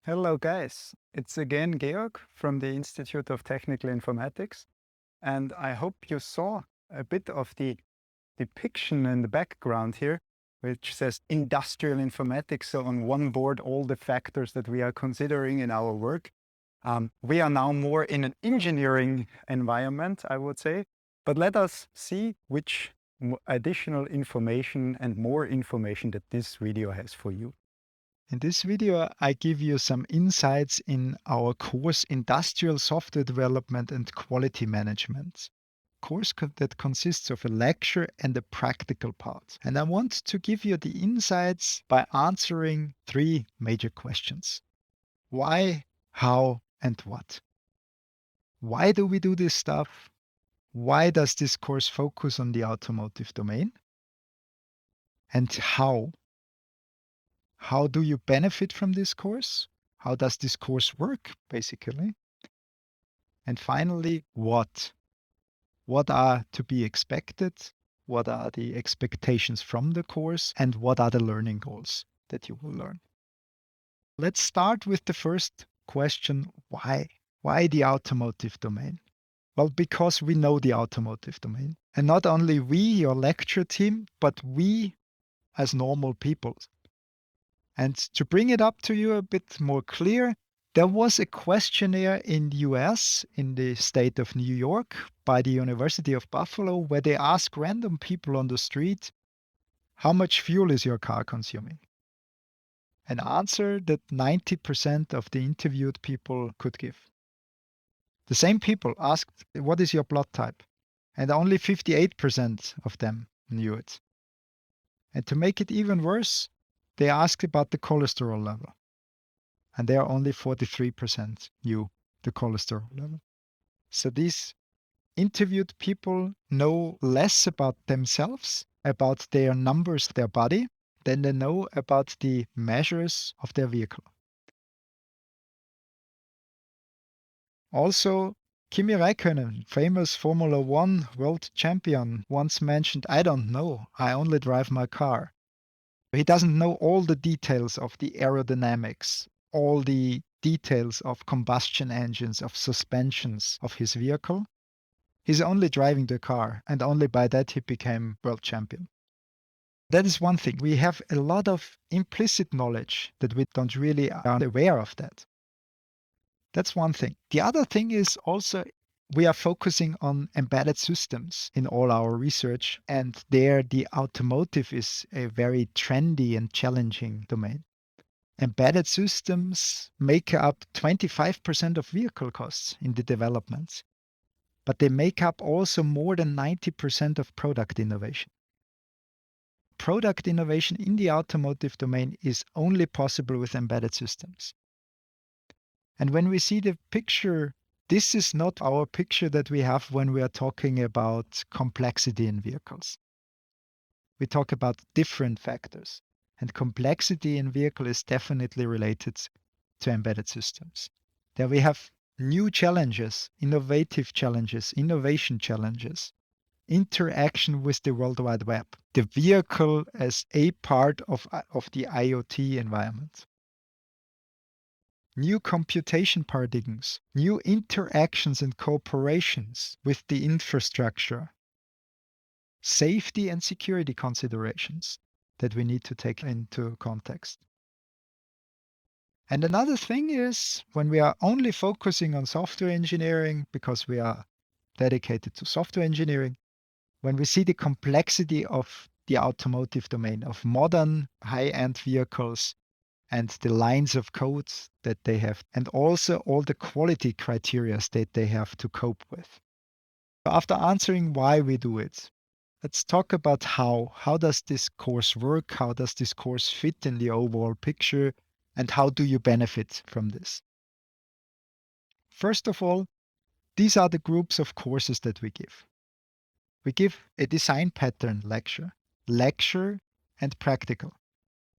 Hello, guys. It's again Georg from the Institute of Technical Informatics. And I hope you saw a bit of the depiction in the background here, which says industrial informatics. So on one board, all the factors that we are considering in our work. We are now more in an engineering environment, I would say. But let us see which additional information and more information that this video has for you. In this video, I give you some insights in our course Industrial Software Development and Quality Management. Course that consists of a lecture and a practical part. And I want to give you the insights by answering three major questions. Why, how, and what? Why do we do this stuff? Why does this course focus on the automotive domain? And how? How do you benefit from this course? How does this course work, basically? And finally, what? What are to be expected? What are the expectations from the course? And what are the learning goals that you will learn? Let's start with the first question, why? Why the automotive domain? Well, because we know the automotive domain. And not only we, your lecture team, but we as normal people. And to bring it up to you a bit more clear, there was a questionnaire in the US, in the state of New York, by the University of Buffalo, where they ask random people on the street, how much fuel is your car consuming? An answer that 90% of the interviewed people could give. The same people asked, what is your blood type? And only 58% of them knew it. And to make it even worse, they asked about the cholesterol level. And there only 43% knew the cholesterol level. So these interviewed people know less about themselves, about their numbers, their body, than they know about the measures of their vehicle. Also, Kimi Räikkönen, famous Formula One world champion, once mentioned, I don't know, I only drive my car. He doesn't know all the details of the aerodynamics, all the details of combustion engines, of suspensions of his vehicle. He's only driving the car, and only by that he became world champion. That is one thing. We have a lot of implicit knowledge that we don't really are aware of that. That's one thing. The other thing is also we are focusing on embedded systems in all our research, and there the automotive is a very trendy and challenging domain. Embedded systems make up 25% of vehicle costs in the development, but they make up also more than 90% of product innovation. Product innovation in the automotive domain is only possible with embedded systems. And when we see the picture, this is not our picture that we have when we are talking about complexity in vehicles. We talk about different factors, and complexity in vehicle is definitely related to embedded systems. There we have new challenges, innovative challenges, innovation challenges, interaction with the World Wide Web, the vehicle as a part of the IoT environment. New computation paradigms, new interactions and cooperations with the infrastructure, safety and security considerations that we need to take into context. And another thing is when we are only focusing on software engineering because we are dedicated to software engineering, when we see the complexity of the automotive domain, of modern high-end vehicles, and the lines of code that they have, and also all the quality criteria that they have to cope with. After answering why we do it, let's talk about how. How does this course work? How does this course fit in the overall picture? And how do you benefit from this? First of all, these are the groups of courses that we give. We give a design pattern lecture, and practical,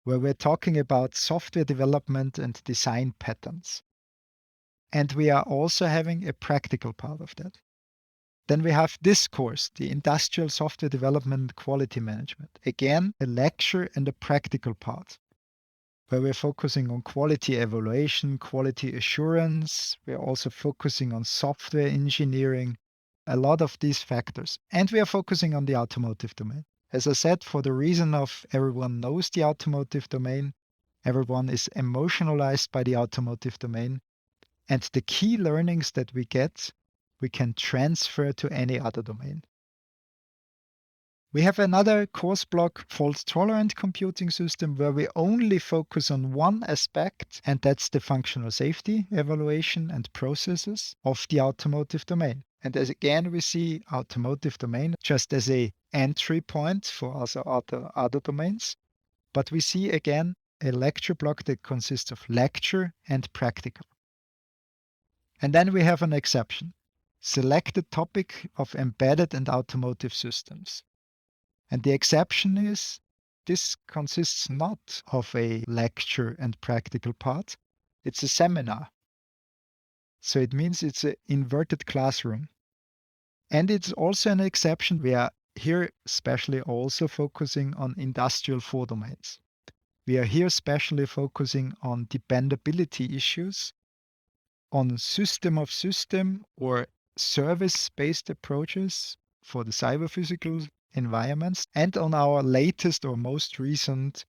where we're talking about software development and design patterns. And we are also having a practical part of that. Then we have this course, the Industrial Software Development and Quality Management. Again, a lecture and a practical part. where we're focusing on quality evaluation, quality assurance. We're also focusing on software engineering, a lot of these factors. And we are focusing on the automotive domain. As I said, for the reason of everyone knows the automotive domain, everyone is emotionalized by the automotive domain. And the key learnings that we get, we can transfer to any other domain. We have another course block, fault-tolerant computing system, where we only focus on one aspect, and that's the functional safety evaluation and processes of the automotive domain. And as again, we see automotive domain just as a entry point for other domains. But we see again a lecture block that consists of lecture and practical. And then we have an exception. Select the topic of embedded and automotive systems. And the exception is this consists not of a lecture and practical part, it's a seminar. So it means it's an inverted classroom. And it's also an exception. We are here especially also focusing on industrial 4 domains. We are here especially focusing on dependability issues, on system of system or service-based approaches for the cyber-physical environments, and on our latest or most recent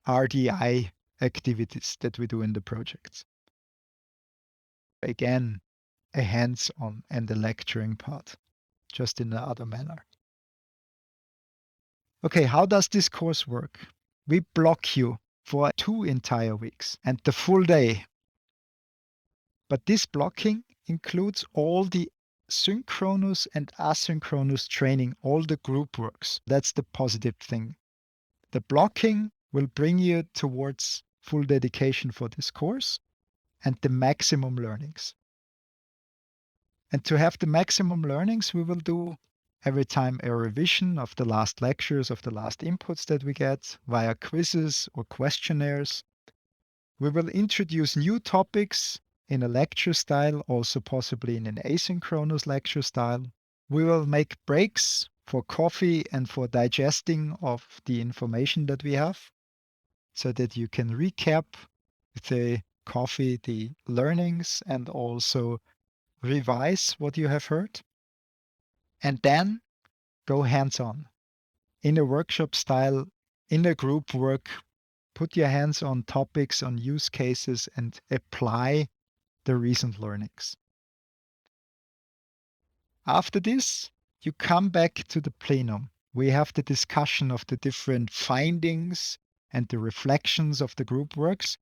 RDI activities that we do in the projects. Again, a hands-on and a lecturing part, just in another manner. Okay, how does this course work? We block you for 2 entire weeks and the full day. But this blocking includes all the synchronous and asynchronous training, all the group works. That's the positive thing. The blocking will bring you towards full dedication for this course and the maximum learnings. And to have the maximum learnings, we will do every time a revision of the last lectures, of the last inputs that we get via quizzes or questionnaires. We will introduce new topics in a lecture style, also possibly in an asynchronous lecture style. We will make breaks for coffee and for digesting of the information that we have, so that you can recap with the coffee the learnings and also revise what you have heard. And then go hands-on in a workshop style, in a group work. Put your hands on topics, on use cases, and apply the recent learnings. After this, you come back to the plenum. We have the discussion of the different findings and the reflections of the group works,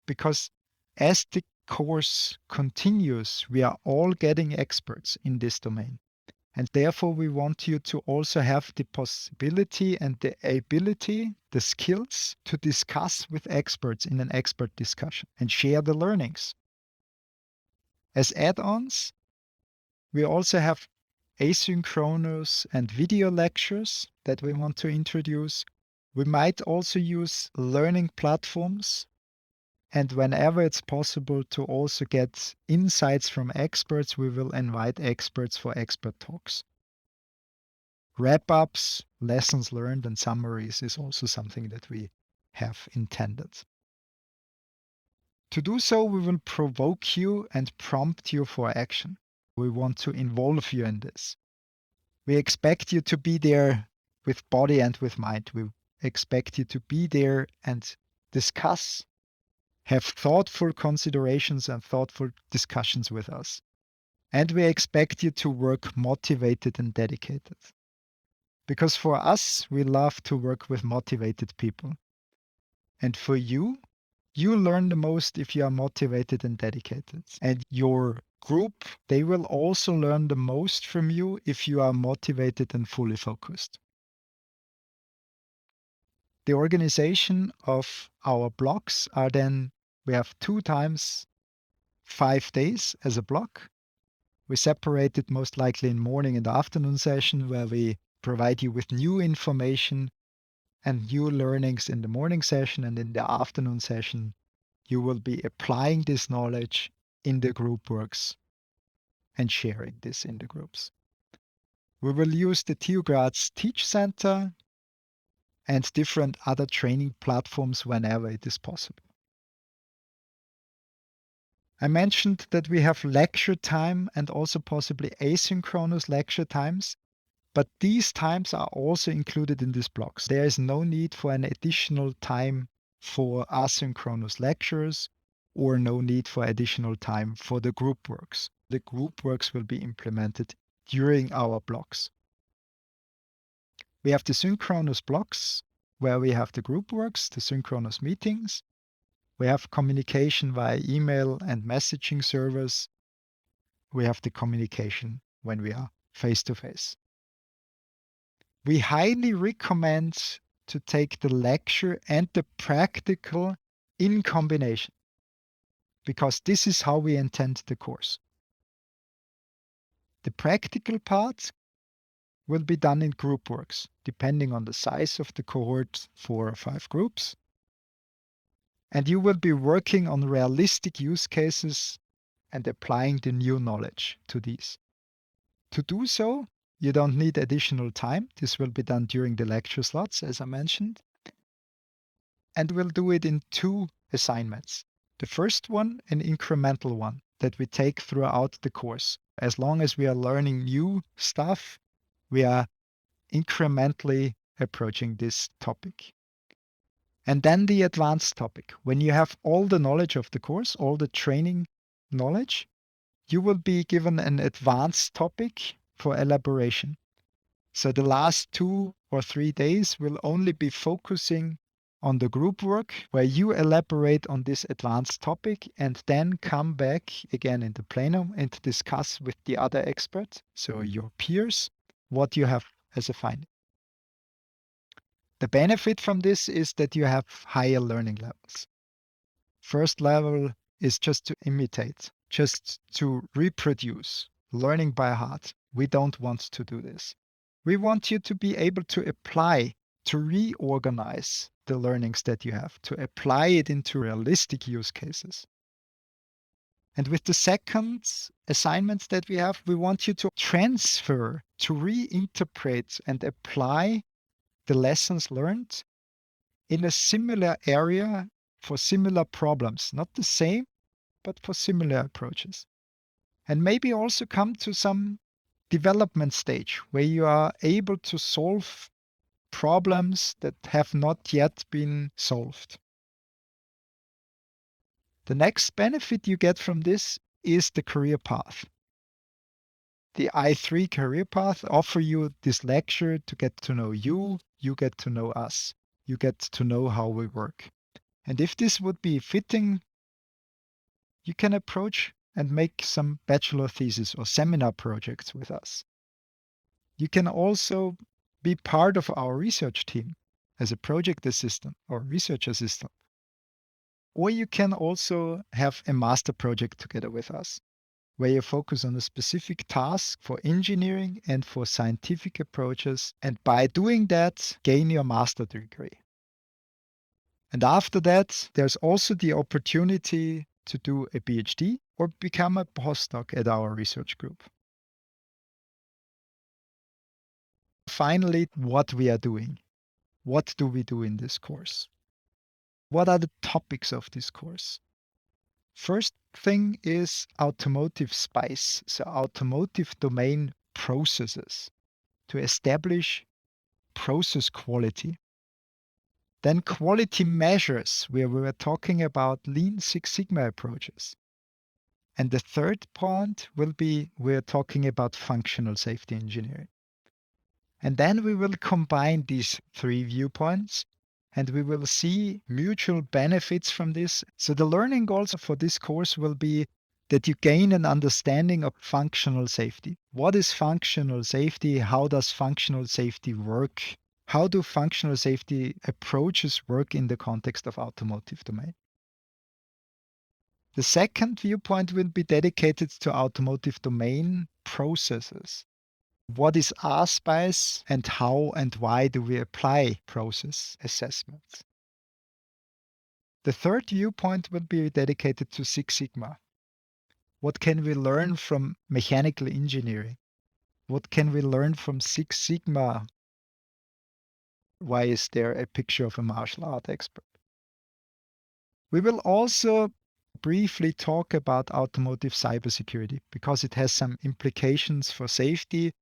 because as the course continues, we are all getting experts in this domain. And therefore, we want you to also have the possibility and the ability, the skills to discuss with experts in an expert discussion and share the learnings. As add-ons, we also have asynchronous and video lectures that we want to introduce. We might also use learning platforms, and whenever it's possible to also get insights from experts, we will invite experts for expert talks. Wrap-ups, lessons learned, and summaries is also something that we have intended. To do so, we will provoke you and prompt you for action. We want to involve you in this. We expect you to be there with body and with mind. We expect you to be there and discuss, have thoughtful considerations and thoughtful discussions with us. And we expect you to work motivated and dedicated. Because for us, we love to work with motivated people. And for you, you learn the most if you are motivated and dedicated. And your group, they will also learn the most from you if you are motivated and fully focused. The organization of our blocks are then, we have 2 times 5 days as a block. We separate it most likely in morning and afternoon session, where we provide you with new information and new learnings in the morning session, and in the afternoon session, you will be applying this knowledge in the group works and sharing this in the groups. We will use the TU Graz Teach Center and different other training platforms whenever it is possible. I mentioned that we have lecture time and also possibly asynchronous lecture times, but these times are also included in these blocks. There is no need for an additional time for asynchronous lectures or no need for additional time for the group works. The group works will be implemented during our blocks. We have the synchronous blocks where we have the group works, the synchronous meetings. We have communication via email and messaging servers. We have the communication when we are face to face. We highly recommend to take the lecture and the practical in combination because this is how we intend the course. The practical part will be done in group works, depending on the size of the cohort, 4 or 5 groups. And you will be working on realistic use cases and applying the new knowledge to these. To do so, you don't need additional time. This will be done during the lecture slots, as I mentioned. And we'll do it in 2 assignments. The first one, an incremental one that we take throughout the course. As long as we are learning new stuff, we are incrementally approaching this topic. And then the advanced topic. When you have all the knowledge of the course, all the training knowledge, you will be given an advanced topic for elaboration. So the last 2 or 3 days will only be focusing on the group work where you elaborate on this advanced topic and then come back again in the plenum and discuss with the other experts, so your peers, what you have as a finding. The benefit from this is that you have higher learning levels. First level is just to imitate, just to reproduce, learning by heart. We don't want to do this. We want you to be able to apply, to reorganize the learnings that you have, to apply it into realistic use cases. And with the second assignment that we have, we want you to transfer, to reinterpret and apply the lessons learned in a similar area for similar problems, not the same, but for similar approaches. And maybe also come to some development stage where you are able to solve problems that have not yet been solved. The next benefit you get from this is the career path. The I3 career path offer you this lecture to get to know you, you get to know us, you get to know how we work. And if this would be fitting, you can approach and make some bachelor thesis or seminar projects with us. You can also be part of our research team as a project assistant or research assistant. Or you can also have a master project together with us, where you focus on a specific task for engineering and for scientific approaches, and by doing that, gain your master degree. And after that, there's also the opportunity to do a PhD or become a postdoc at our research group. Finally, what we are doing. What do we do in this course? What are the topics of this course? First thing is automotive spice, so automotive domain processes to establish process quality. Then quality measures, where we were talking about Lean Six Sigma approaches. And the third point will be we're talking about functional safety engineering. And then we will combine these 3 viewpoints and we will see mutual benefits from this. So the learning goals for this course will be that you gain an understanding of functional safety. What is functional safety? How does functional safety work? How do functional safety approaches work in the context of automotive domain? The second viewpoint will be dedicated to automotive domain processes. What is RSPICE and how and why do we apply process assessments? The third viewpoint will be dedicated to Six Sigma. What can we learn from mechanical engineering? What can we learn from Six Sigma? Why is there a picture of a martial art expert? We will also briefly talk about automotive cybersecurity because it has some implications for safety,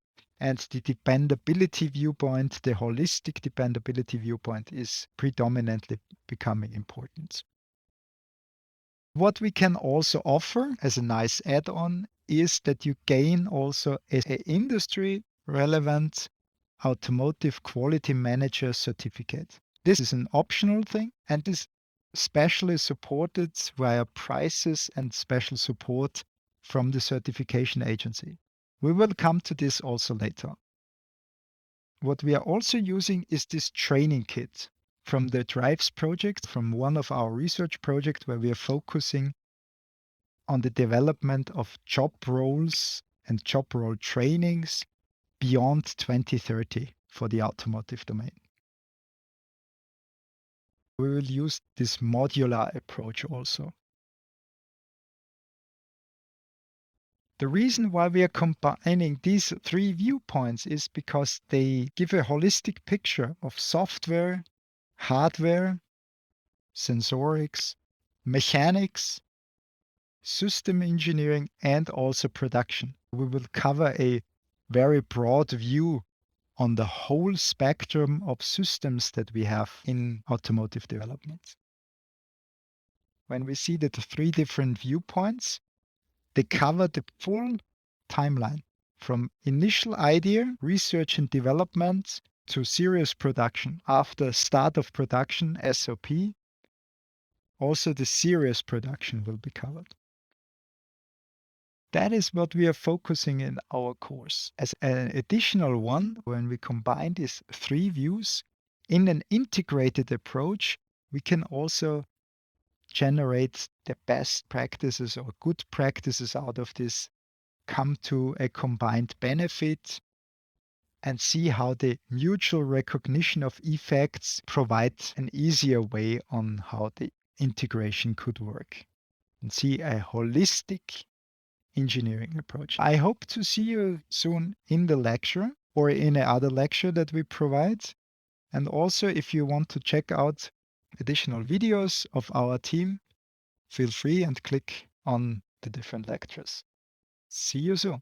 and the dependability viewpoint, the holistic dependability viewpoint, is predominantly becoming important. What we can also offer as a nice add-on is that you gain also an industry relevant automotive quality manager certificate. This is an optional thing and is specially supported via prices and special support from the certification agency. We will come to this also later. What we are also using is this training kit from the Drives project, from one of our research projects where we are focusing on the development of job roles and job role trainings beyond 2030 for the automotive domain. We will use this modular approach also. The reason why we are combining these three viewpoints is because they give a holistic picture of software, hardware, sensorics, mechanics, system engineering, and also production. We will cover a very broad view on the whole spectrum of systems that we have in automotive development. When we see the three different viewpoints, they cover the full timeline from initial idea, research and development to serious production. After start of production, SOP, also the serious production will be covered. That is what we are focusing in our course. As an additional one, when we combine these three views in an integrated approach, we can also generate the best practices or good practices out of this, come to a combined benefit, and see how the mutual recognition of effects provides an easier way on how the integration could work, and see a holistic engineering approach. I hope to see you soon in the lecture or in another lecture that we provide. And also, if you want to check out additional videos of our team, feel free and click on the different lectures. See you soon.